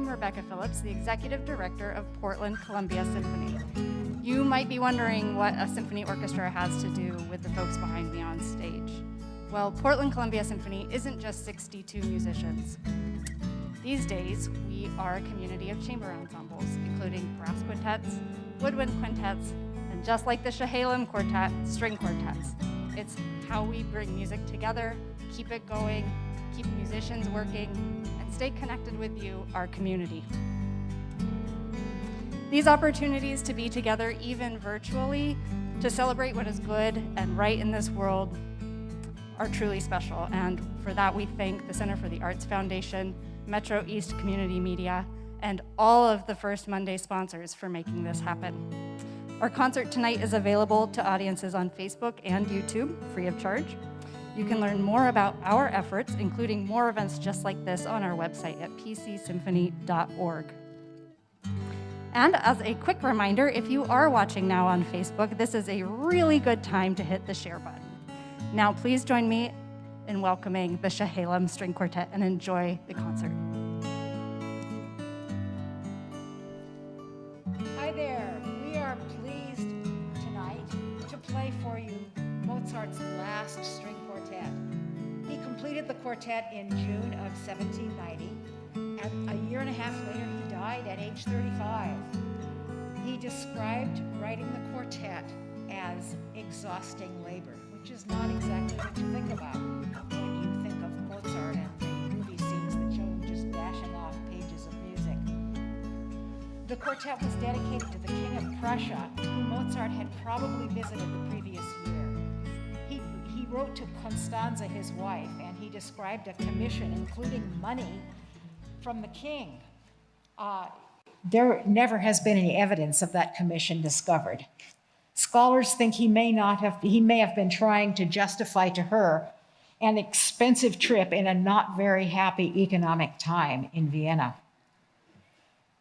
I'm Rebecca Phillips, the Executive Director of Portland Columbia Symphony. You might be wondering what a symphony orchestra has to do with the folks behind me on stage. Well, Portland Columbia Symphony isn't just 62 musicians. These days, we are a community of chamber ensembles, including brass quintets, woodwind quintets, and just like the Chehalem Quartet, string quartets. It's how we bring music together, keep it going, keep musicians working, and stay connected with you, our community. These opportunities to be together, even virtually, to celebrate what is good and right in this world are truly special. And for that, we thank the Center for the Arts Foundation, Metro East Community Media, and all of the First Monday sponsors for making this happen. Our concert tonight is available to audiences on Facebook and YouTube, free of charge. You can learn more about our efforts, including more events just like this, on our website at pcsymphony.org. And as a quick reminder, if you are watching now on Facebook, this is a really good time to hit the share button. Now, please join me in welcoming the Chehalem String Quartet and enjoy the concert. Hi there. We are pleased tonight to play for you Mozart's last string quartet. He completed the quartet in June of 1790, and a year and a half later he died at age 35. He described writing the quartet as exhausting labor, which is not exactly what you think about when you think of Mozart and the movie scenes that show him just dashing off pages of music. The quartet was dedicated to the King of Prussia, who Mozart had probably visited the previous year. He wrote to Constanza, his wife, and he described a commission including money from the king. There never has been any evidence of that commission discovered. Scholars think he may have been trying to justify to her an expensive trip in a not very happy economic time in Vienna.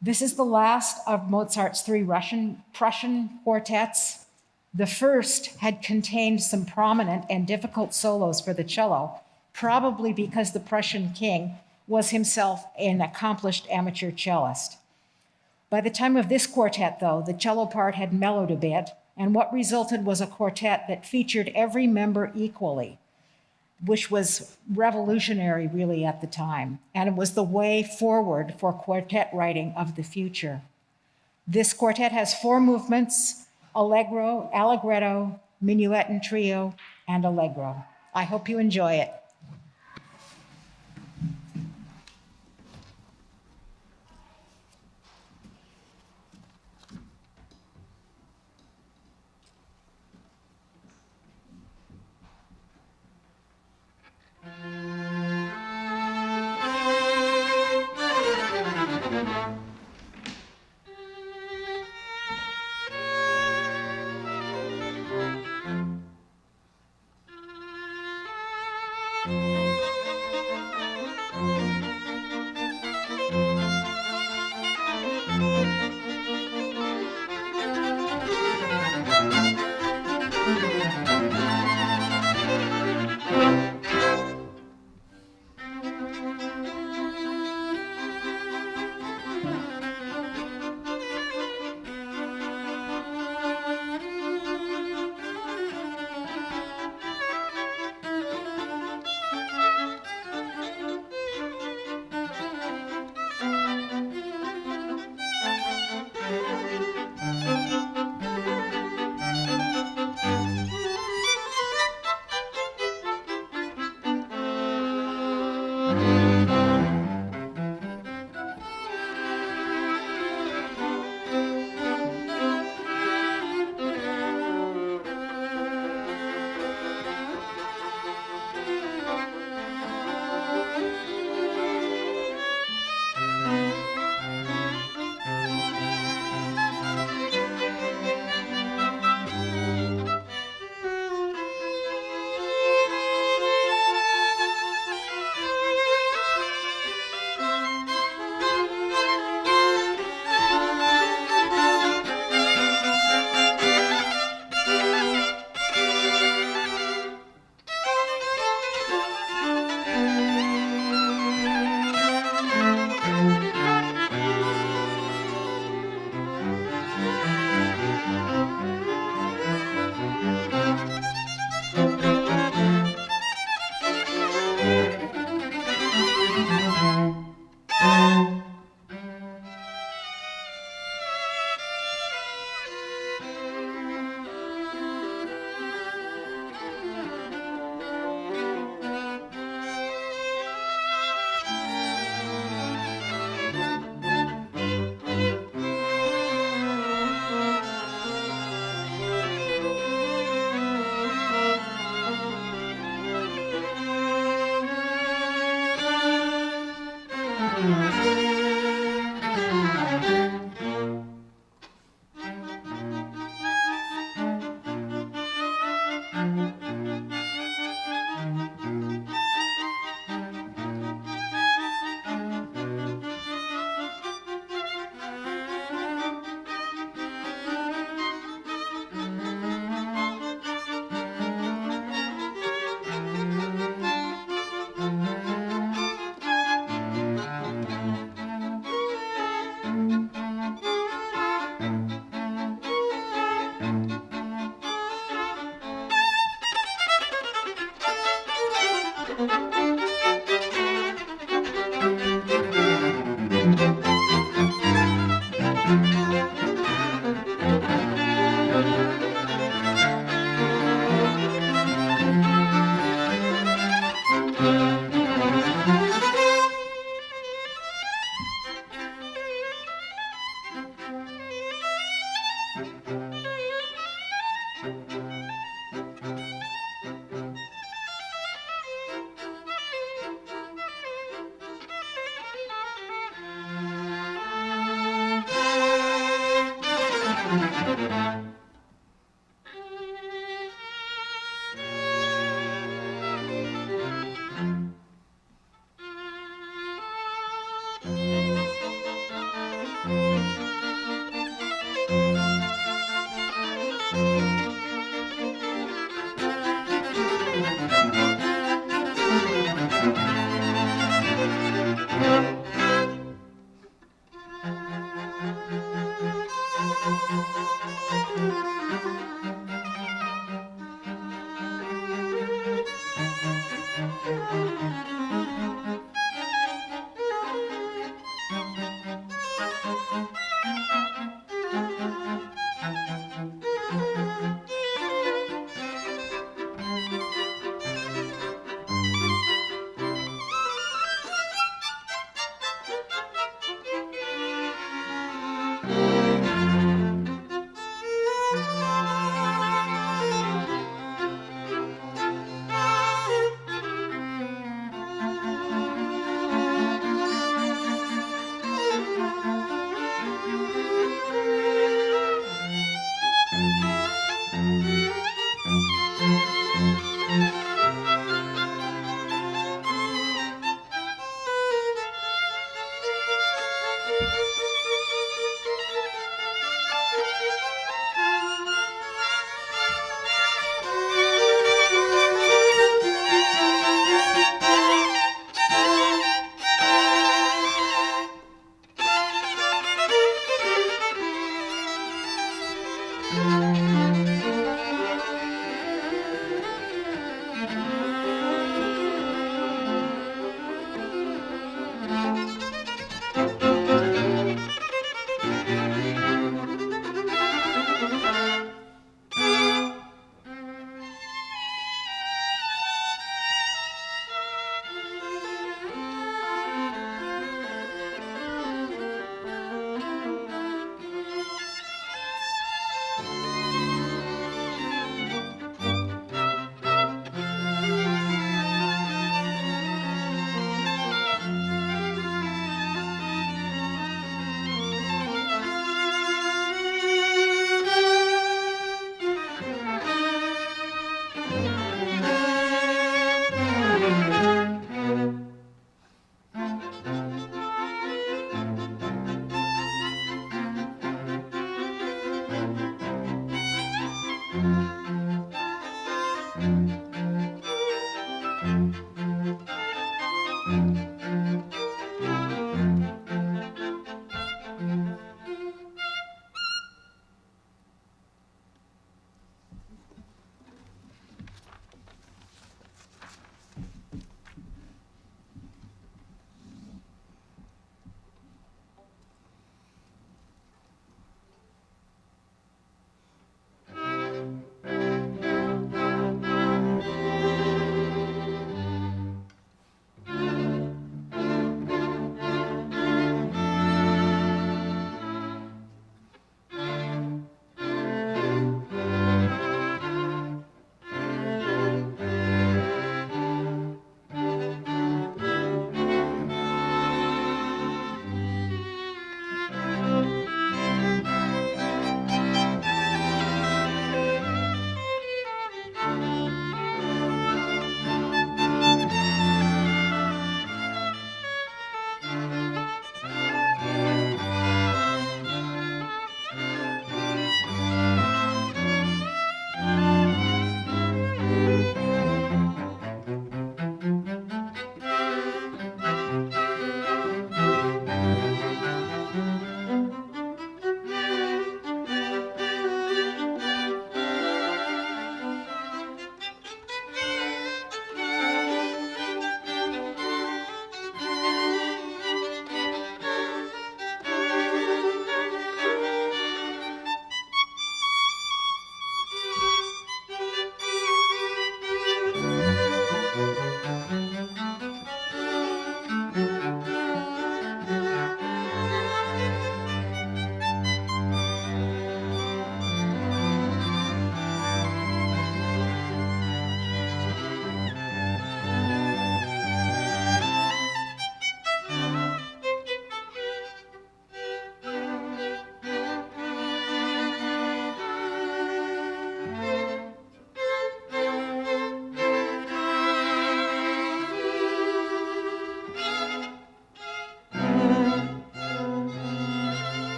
This is the last of Mozart's three Prussian quartets. The first had contained some prominent and difficult solos for the cello, probably because the Prussian king was himself an accomplished amateur cellist. By the time of this quartet, though, the cello part had mellowed a bit, and what resulted was a quartet that featured every member equally, which was revolutionary really at the time, and it was the way forward for quartet writing of the future. This quartet has 4 movements: allegro, allegretto, minuet and trio, and allegro. I hope you enjoy it.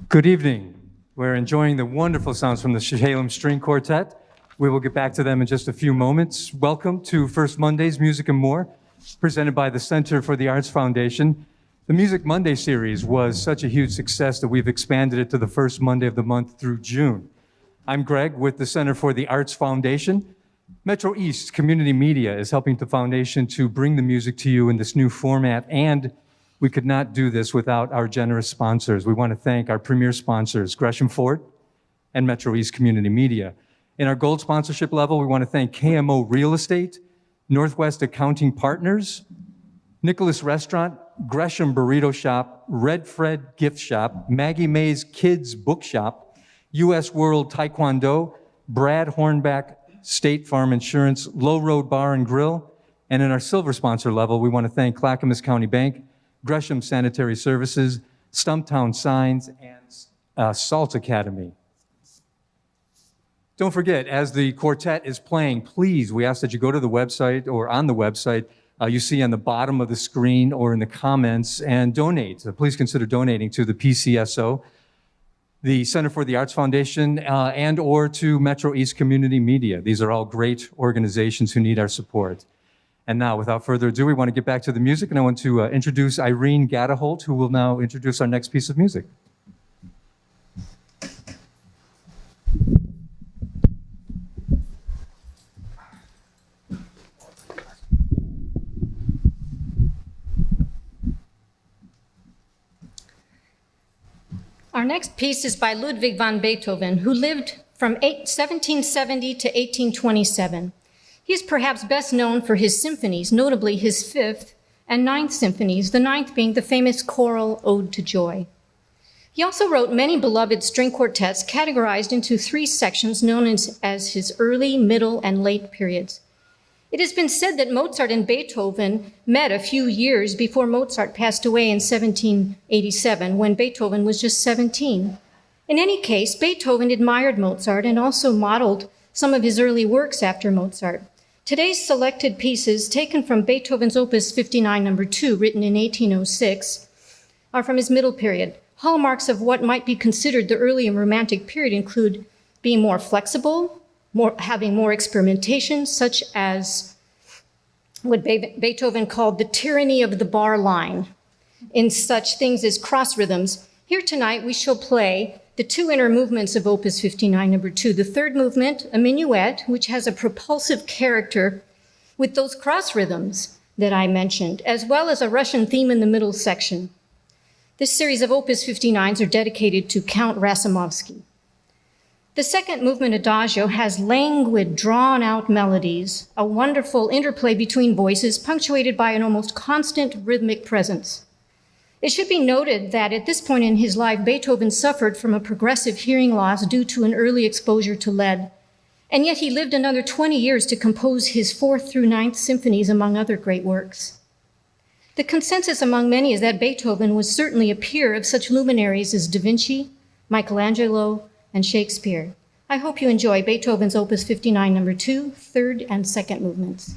Good evening. We're enjoying the wonderful sounds from the Chehalem String Quartet. We will get back to them in just a few moments. Welcome to First Monday's Music and More, presented by the Center for the Arts Foundation. The Music Monday series was such a huge success that we've expanded it to the first Monday of the month through June. I'm Greg with the Center for the Arts Foundation. Metro East Community Media is helping the foundation to bring the music to you in this new format, and we could not do this without our generous sponsors. We want to thank our premier sponsors, Gresham Ford and Metro East Community Media. In our gold sponsorship level, we want to thank KMO Real Estate, Northwest Accounting Partners, Nicholas Restaurant, Gresham Burrito Shop, Red Fred Gift Shop, Maggie Mae's Kids Bookshop, U.S. World Taekwondo, Brad Hornback, State Farm Insurance, Low Road Bar and Grill, and in our silver sponsor level, we want to thank Clackamas County Bank, Gresham Sanitary Services, Stumptown Signs, and Salt Academy. Don't forget, as the quartet is playing, please, we ask that you go to the website or on the website you see on the bottom of the screen or in the comments and donate. So please consider donating to the PCSO, the Center for the Arts Foundation, and or to Metro East Community Media. These are all great organizations who need our support. And now, without further ado, we want to get back to the music, and I want to introduce Irene Gadaholt, who will now introduce our next piece of music. Our next piece is by Ludwig von Beethoven, who lived from 1770 to 1827. He is perhaps best known for his symphonies, notably his Fifth and Ninth Symphonies, the ninth being the famous choral Ode to Joy. He also wrote many beloved string quartets categorized into three sections known as his early, middle, and late periods. It has been said that Mozart and Beethoven met a few years before Mozart passed away in 1787, when Beethoven was just 17. In any case, Beethoven admired Mozart and also modeled some of his early works after Mozart. Today's selected pieces, taken from Beethoven's Opus 59, number 2, written in 1806, are from his middle period. Hallmarks of what might be considered the early and romantic period include being more flexible, having more experimentation, such as what Beethoven called the tyranny of the bar line, in such things as cross rhythms. Here tonight we shall play the two inner movements of Opus 59, number 2. The third movement, a minuet, which has a propulsive character with those cross rhythms that I mentioned, as well as a Russian theme in the middle section. This series of Opus 59s are dedicated to Count Rasimovsky. The second movement, Adagio, has languid, drawn-out melodies, a wonderful interplay between voices, punctuated by an almost constant rhythmic presence. It should be noted that at this point in his life, Beethoven suffered from a progressive hearing loss due to an early exposure to lead, and yet he lived another 20 years to compose his 4th through 9th symphonies, among other great works. The consensus among many is that Beethoven was certainly a peer of such luminaries as Da Vinci, Michelangelo, and Shakespeare. I hope you enjoy Beethoven's Opus 59, number 2, third and second movements.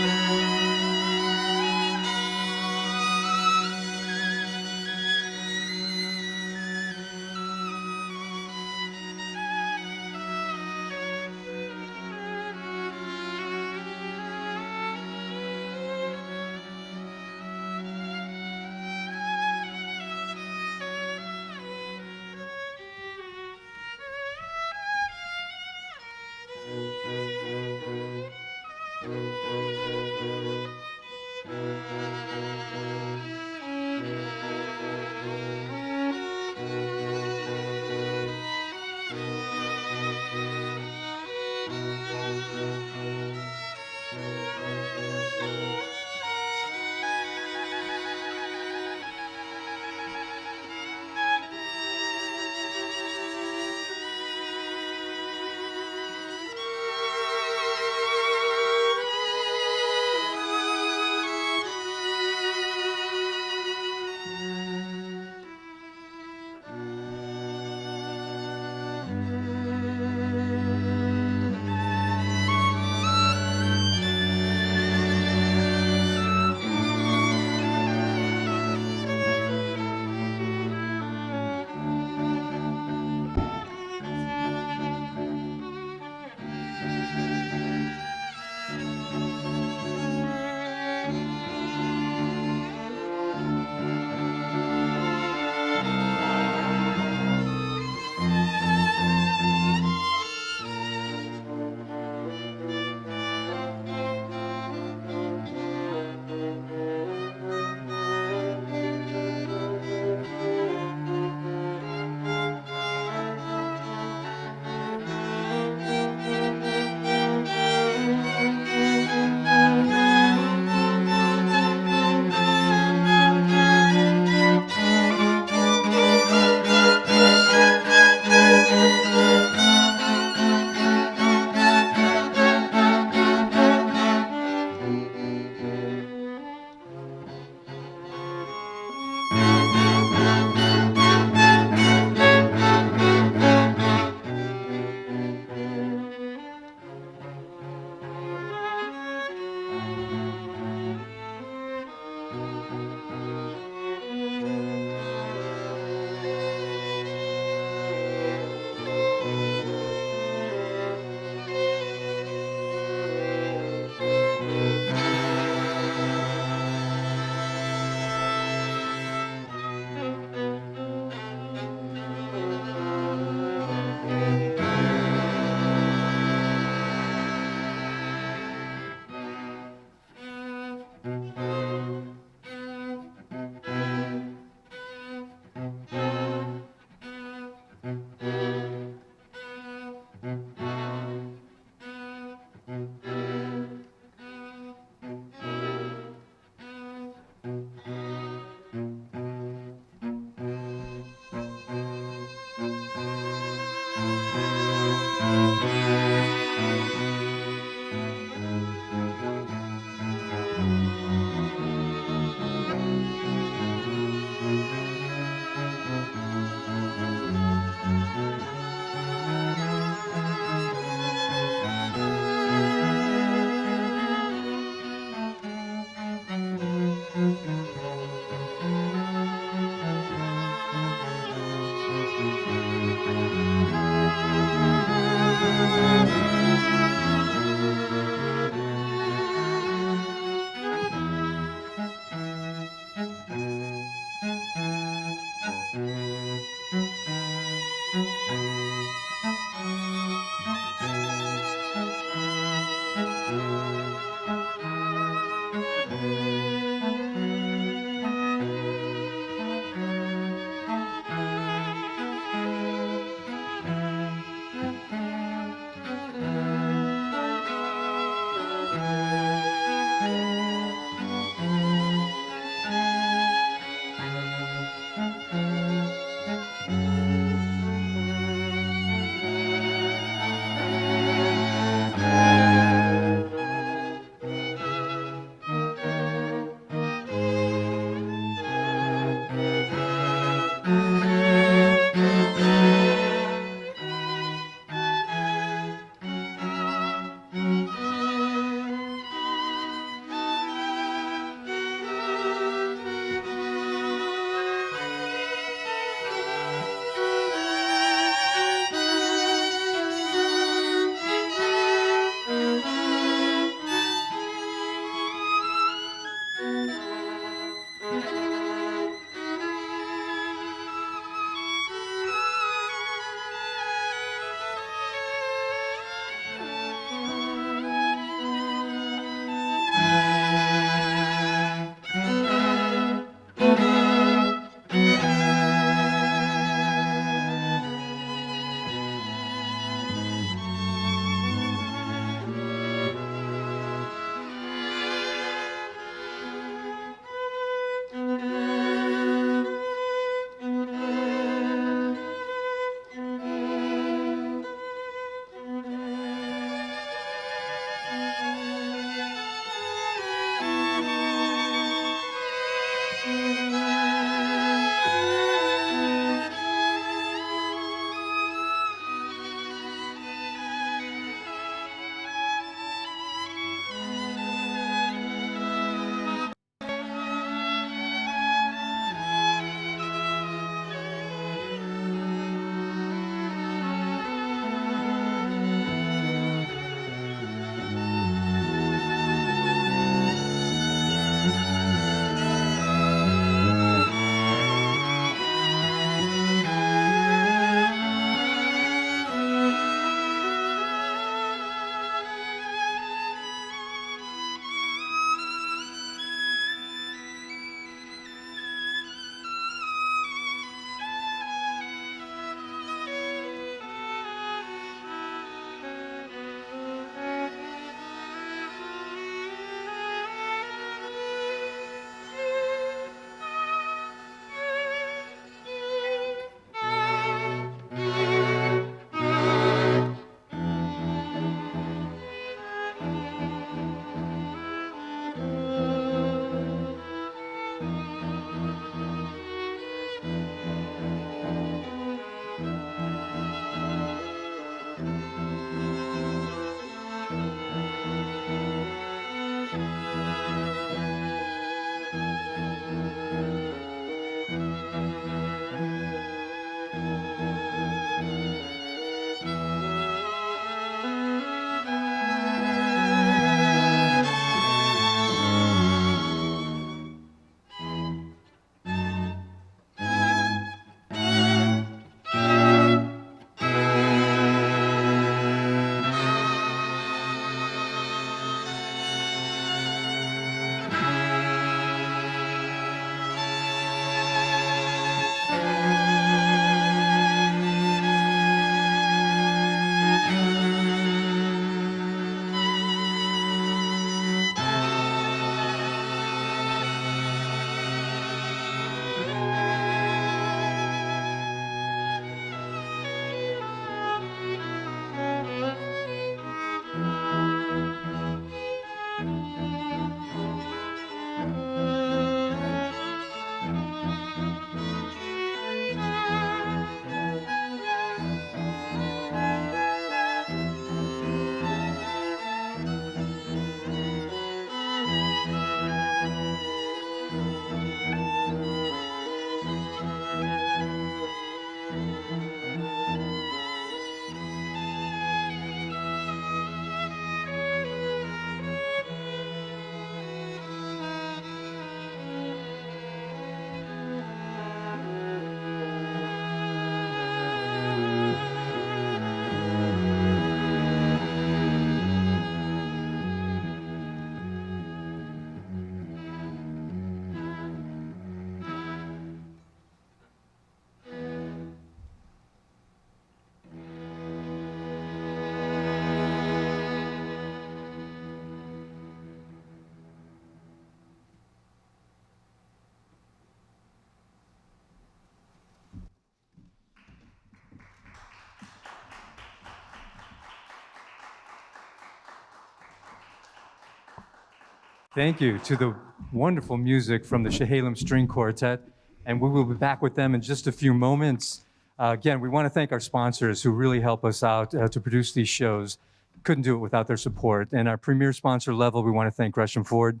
Thank you to the wonderful music from the Chehalem String Quartet, and we will be back with them in just a few moments. Again, we want to thank our sponsors who really help us out to produce these shows. Couldn't do it without their support. And our premier sponsor level, we want to thank Gresham Ford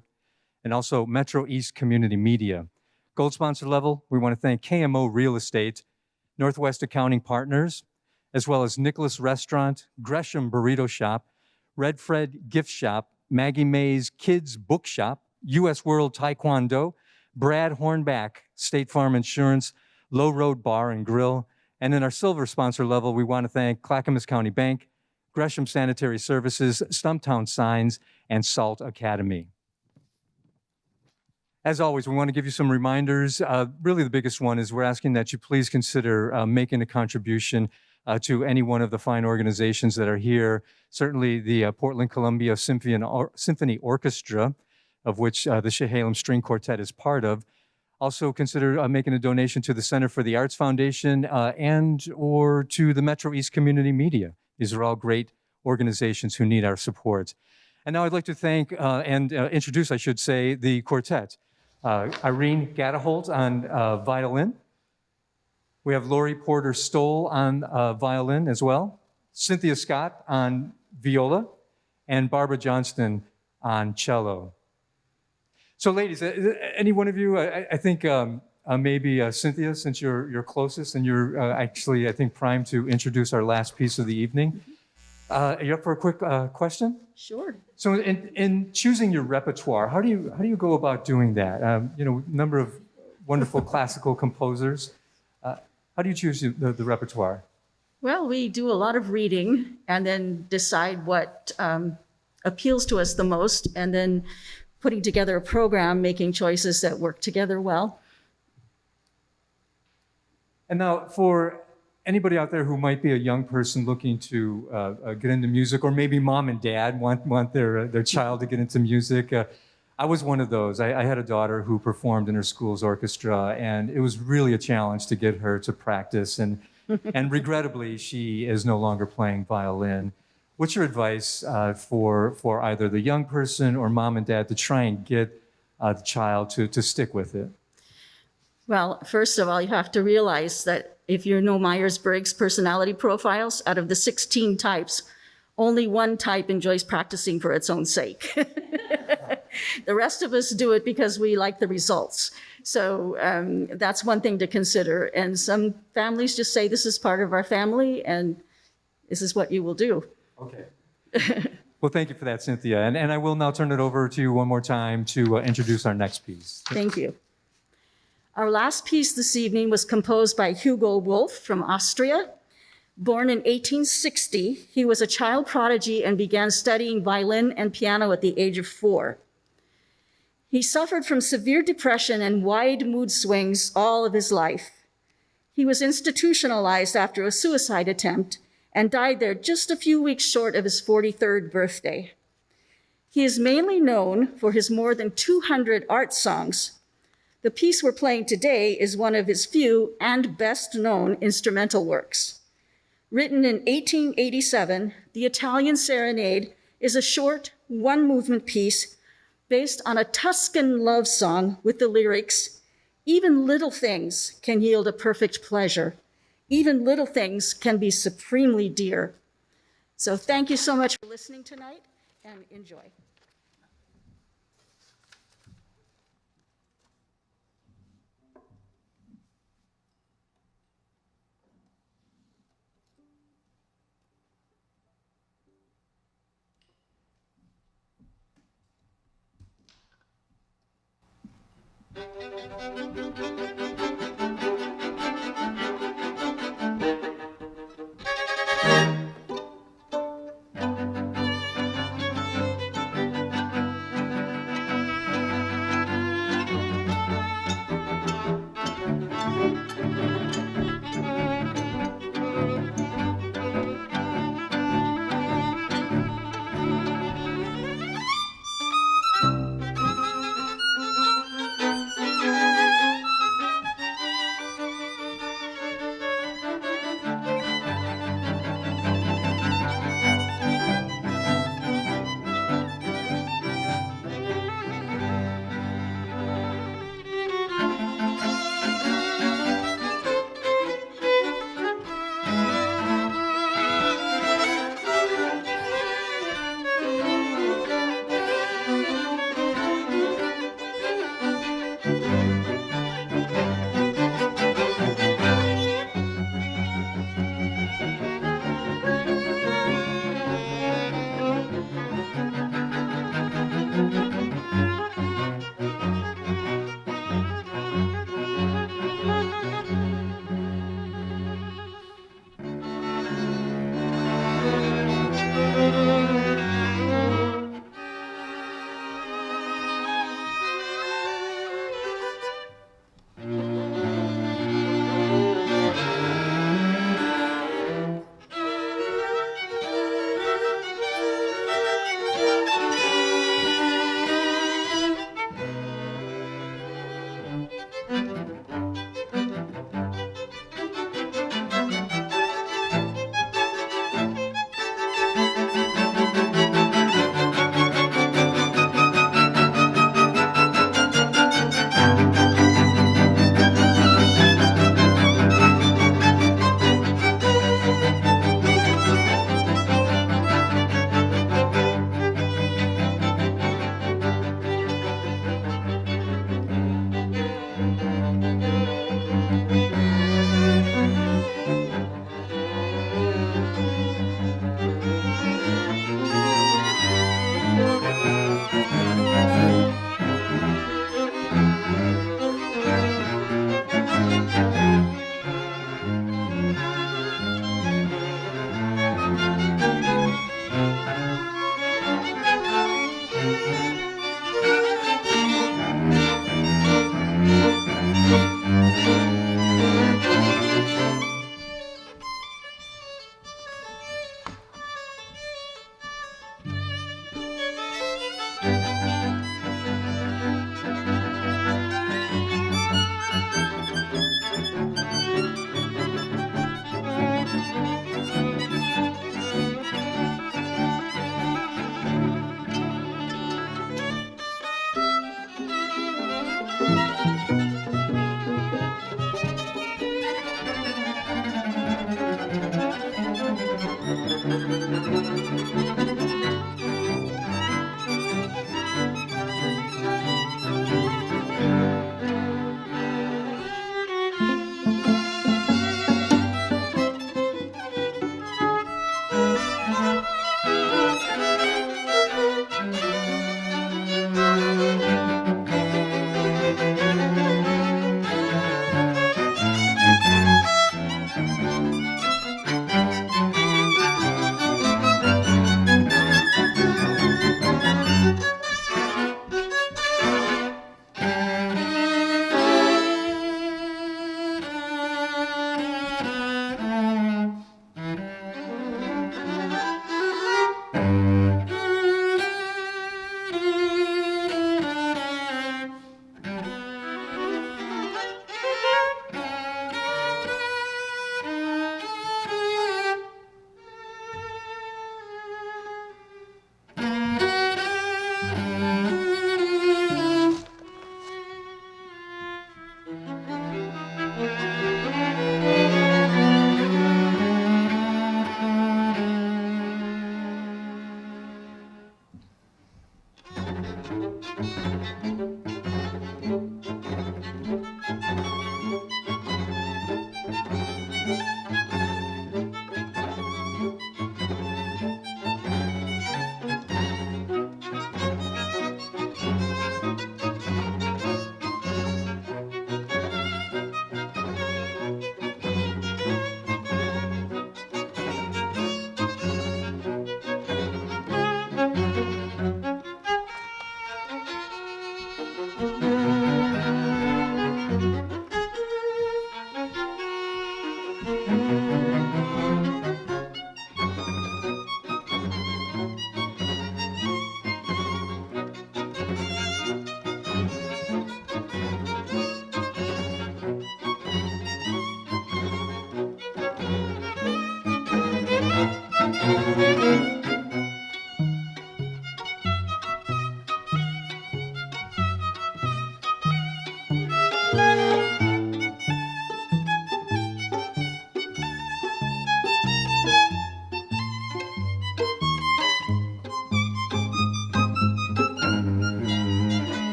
and also Metro East Community Media. Gold sponsor level, we want to thank KMO Real Estate, Northwest Accounting Partners, as well as Nicholas Restaurant, Gresham Burrito Shop, Red Fred Gift Shop, Maggie Mae's Kids Bookshop, U.S. World Taekwondo, Brad Hornback, State Farm Insurance, Low Road Bar and Grill. And in our silver sponsor level, we want to thank Clackamas County Bank, Gresham Sanitary Services, Stumptown Signs, and Salt Academy. As always, we want to give you some reminders. Really, the biggest one is we're asking that you please consider making a contribution to any one of the fine organizations that are here. Certainly the Portland Columbia Symphony Orchestra, of which the Chehalem String Quartet is part of. Also consider making a donation to the Center for the Arts Foundation and or to the Metro East Community Media. These are all great organizations who need our support. And now I'd like to thank and introduce, I should say, the quartet. Irene Gadaholt on violin. We have Lori Porter Stoll on violin as well, Cynthia Scott on viola, and Barbara Johnston on cello. So ladies, any one of you, I think maybe Cynthia, since you're closest and you're actually, I think, primed to introduce our last piece of the evening. Are you up for a quick question? Sure. So in choosing your repertoire, how do you go about doing that? Number of wonderful classical composers. How do you choose the repertoire? Well, we do a lot of reading and then decide what appeals to us the most, and then putting together a program, making choices that work together well. And now for anybody out there who might be a young person looking to get into music, or maybe mom and dad want their child to get into music, I was one of those. I had a daughter who performed in her school's orchestra, and it was really a challenge to get her to practice. And regrettably, she is no longer playing violin. What's your advice for either the young person or mom and dad to try and get the child to stick with it? Well, first of all, you have to realize that if you know Myers-Briggs personality profiles, out of the 16 types, only one type enjoys practicing for its own sake. The rest of us do it because we like the results. So that's one thing to consider. And some families just say, this is part of our family, and this is what you will do. Okay. Well, thank you for that, Cynthia. And I will now turn it over to you one more time to introduce our next piece. Thank you. Our last piece this evening was composed by Hugo Wolfe from Austria. Born in 1860, he was a child prodigy and began studying violin and piano at the age of 4. He suffered from severe depression and wide mood swings all of his life. He was institutionalized after a suicide attempt and died there just a few weeks short of his 43rd birthday. He is mainly known for his more than 200 art songs. The piece we're playing today is one of his few and best-known instrumental works. Written in 1887, the Italian Serenade is a short, one-movement piece based on a Tuscan love song with the lyrics, "Even little things can yield a perfect pleasure. Even little things can be supremely dear." So thank you so much for listening tonight, and enjoy.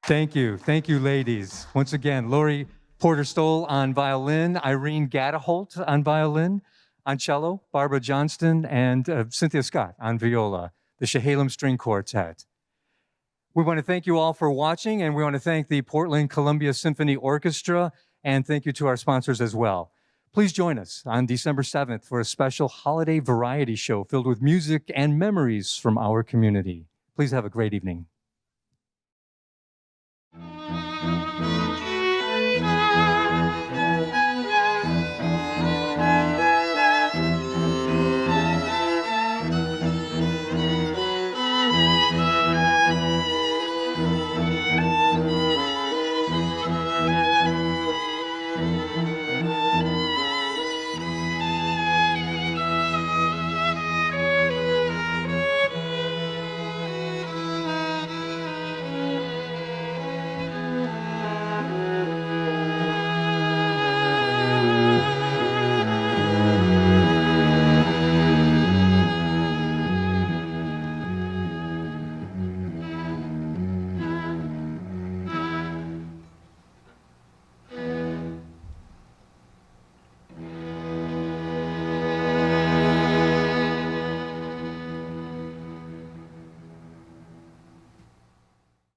Thank you. Thank you, ladies. Once again, Lori Porter-Stoll on violin, Irene Gadaholt on violin, on cello, Barbara Johnston, and Cynthia Scott on viola, the Chehalem String Quartet. We want to thank you all for watching, and we want to thank the Portland Columbia Symphony Orchestra, and thank you to our sponsors as well. Please join us on December 7th for a special holiday variety show filled with music and memories from our community. Please have a great evening.